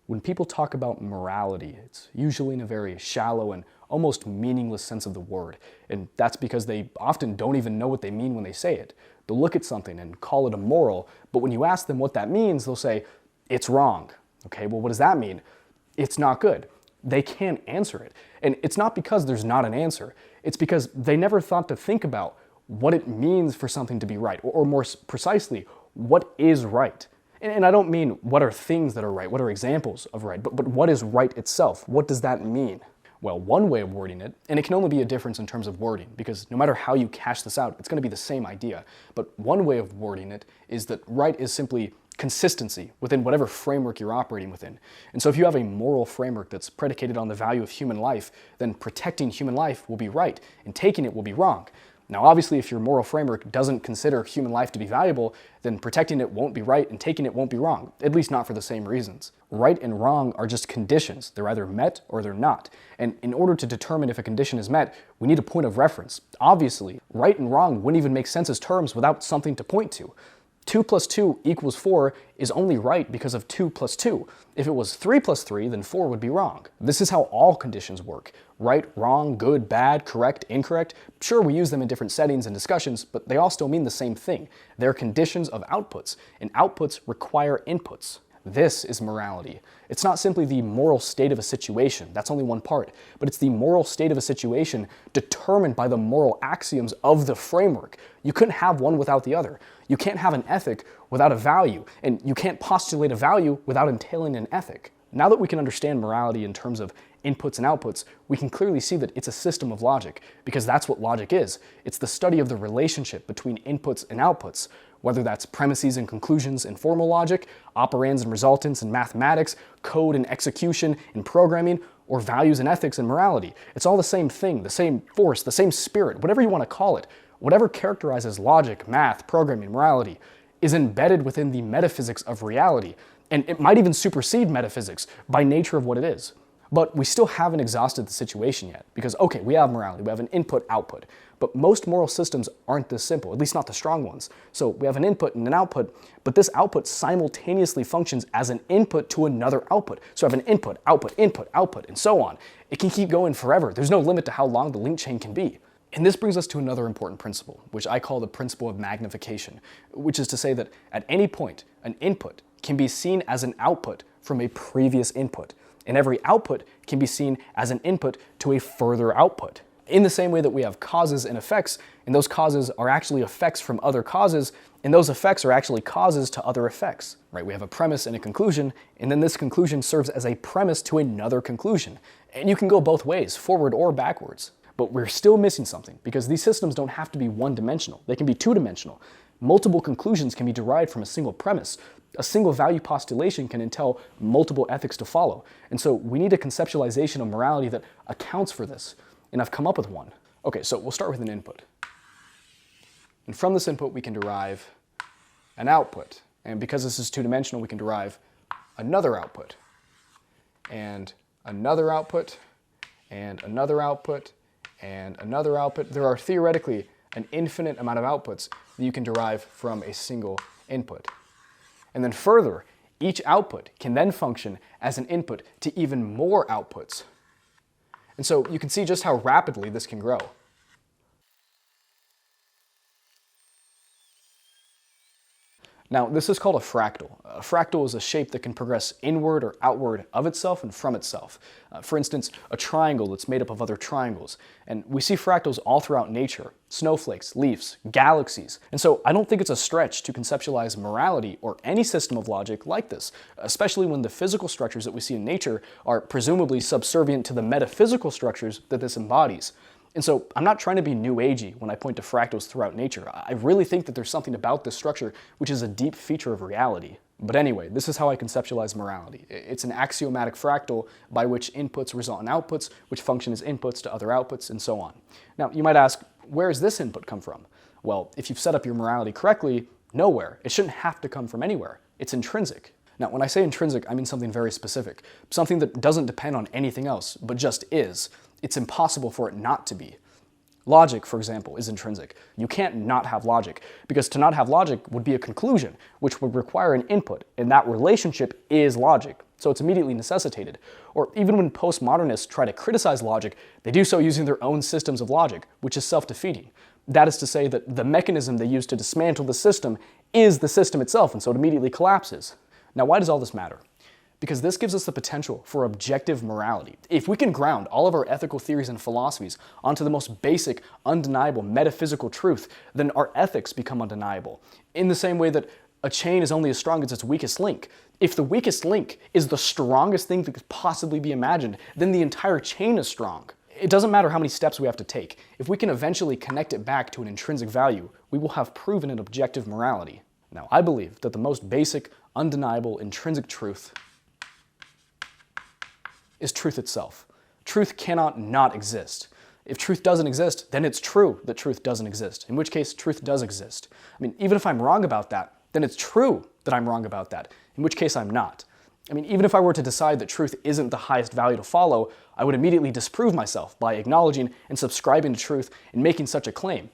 When people talk about morality, it's usually in a very shallow and almost meaningless sense of the word, and that's because they often don't even know what they mean when they say it. They'll look at something and call it immoral, but when you ask them what that means, they'll say, it's wrong. Okay, well, what does that mean? It's not good. They can't answer it. And it's not because there's not an answer. It's because they never thought to think about what it means for something to be right, or more precisely, what is right. And I don't mean what are things that are right, what are examples of right, but what is right itself? What does that mean? Well, one way of wording it, and it can only be a difference in terms of wording, because no matter how you cash this out, it's going to be the same idea. But one way of wording it is that right is simply consistency within whatever framework you're operating within. And so if you have a moral framework that's predicated on the value of human life, then protecting human life will be right, and taking it will be wrong. Now, obviously, if your moral framework doesn't consider human life to be valuable, then protecting it won't be right and taking it won't be wrong, at least not for the same reasons. Right and wrong are just conditions. They're either met or they're not. And in order to determine if a condition is met, we need a point of reference. Obviously, right and wrong wouldn't even make sense as terms without something to point to. 2 plus 2 equals 4 is only right because of 2 plus 2. If it was 3 plus 3, then 4 would be wrong. This is how all conditions work. Right, wrong, good, bad, correct, incorrect. Sure, we use them in different settings and discussions, but they all still mean the same thing. They're conditions of outputs, and outputs require inputs. This is morality. It's not simply the moral state of a situation, that's only one part, but it's the moral state of a situation determined by the moral axioms of the framework. You couldn't have one without the other. You can't have an ethic without a value, and you can't postulate a value without entailing an ethic. Now that we can understand morality in terms of inputs and outputs, we can clearly see that it's a system of logic, because that's what logic is. It's the study of the relationship between inputs and outputs, whether that's premises and conclusions in formal logic, operands and resultants in mathematics, code and execution in programming, or values and ethics in morality. It's all the same thing, the same force, the same spirit, whatever you want to call it. Whatever characterizes logic, math, programming, morality is embedded within the metaphysics of reality, and it might even supersede metaphysics by nature of what it is. But we still haven't exhausted the situation yet, because okay, we have morality, we have an input-output, but most moral systems aren't this simple, at least not the strong ones. So we have an input and an output, but this output simultaneously functions as an input to another output. So I have an input, output, and so on. It can keep going forever. There's no limit to how long the link chain can be. And this brings us to another important principle, which I call the principle of magnification, which is to say that at any point, an input can be seen as an output from a previous input, and every output can be seen as an input to a further output. In the same way that we have causes and effects, and those causes are actually effects from other causes, and those effects are actually causes to other effects, right? We have a premise and a conclusion, and then this conclusion serves as a premise to another conclusion. And you can go both ways, forward or backwards. But we're still missing something, because these systems don't have to be one-dimensional. They can be two-dimensional. Multiple conclusions can be derived from a single premise. A single value postulation can entail multiple ethics to follow. And so we need a conceptualization of morality that accounts for this. And I've come up with one. Okay, so we'll start with an input. And from this input, we can derive an output. And because this is two-dimensional, we can derive another output, and another output, and another output, and another output. There are theoretically an infinite amount of outputs that you can derive from a single input. And then further, each output can then function as an input to even more outputs. And so you can see just how rapidly this can grow. Now, this is called a fractal. A fractal is a shape that can progress inward or outward of itself and from itself. For instance, a triangle that's made up of other triangles. And we see fractals all throughout nature: snowflakes, leaves, galaxies. And so I don't think it's a stretch to conceptualize morality or any system of logic like this, especially when the physical structures that we see in nature are presumably subservient to the metaphysical structures that this embodies. And so I'm not trying to be new agey when I point to fractals throughout nature. I really think that there's something about this structure which is a deep feature of reality. But anyway, this is how I conceptualize morality. It's an axiomatic fractal by which inputs result in outputs, which function as inputs to other outputs, and so on. Now, you might ask, where does this input come from? Well, if you've set up your morality correctly, nowhere. It shouldn't have to come from anywhere. It's intrinsic. Now, when I say intrinsic, I mean something very specific, something that doesn't depend on anything else, but just is. It's impossible for it not to be. Logic, for example, is intrinsic. You can't not have logic, because to not have logic would be a conclusion, which would require an input, and that relationship is logic. so it's immediately necessitated. Or even when postmodernists try to criticize logic, they do so using their own systems of logic, which is self-defeating. That is to say that the mechanism they use to dismantle the system is the system itself, and so it immediately collapses. Now, why does all this matter? Because this gives us the potential for objective morality. If we can ground all of our ethical theories and philosophies onto the most basic, undeniable, metaphysical truth, then our ethics become undeniable. In the same way that a chain is only as strong as its weakest link. If the weakest link is the strongest thing that could possibly be imagined, then the entire chain is strong. It doesn't matter how many steps we have to take. If we can eventually connect it back to an intrinsic value, we will have proven an objective morality. Now, I believe that the most basic, undeniable, intrinsic truth is truth itself. Truth cannot not exist. If truth doesn't exist, then it's true that truth doesn't exist, in which case truth does exist. I mean, even if I'm wrong about that, then it's true that I'm wrong about that, in which case I'm not. I mean, even if I were to decide that truth isn't the highest value to follow, I would immediately disprove myself by acknowledging and subscribing to truth and making such a claim.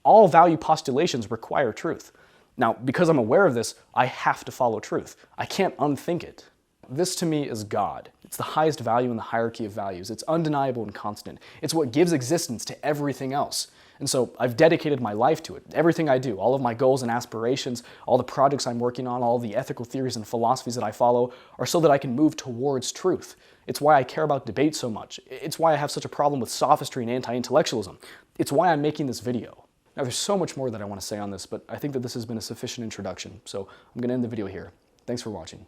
All value postulations require truth. Now, because I'm aware of this, I have to follow truth. I can't unthink it. This to me is God. It's the highest value in the hierarchy of values. It's undeniable and constant. It's what gives existence to everything else. And so I've dedicated my life to it. Everything I do, all of my goals and aspirations, all the projects I'm working on, all the ethical theories and philosophies that I follow are so that I can move towards truth. It's why I care about debate so much. It's why I have such a problem with sophistry and anti-intellectualism. It's why I'm making this video. Now, there's so much more that I want to say on this, but I think that this has been a sufficient introduction, so I'm going to end the video here. Thanks for watching.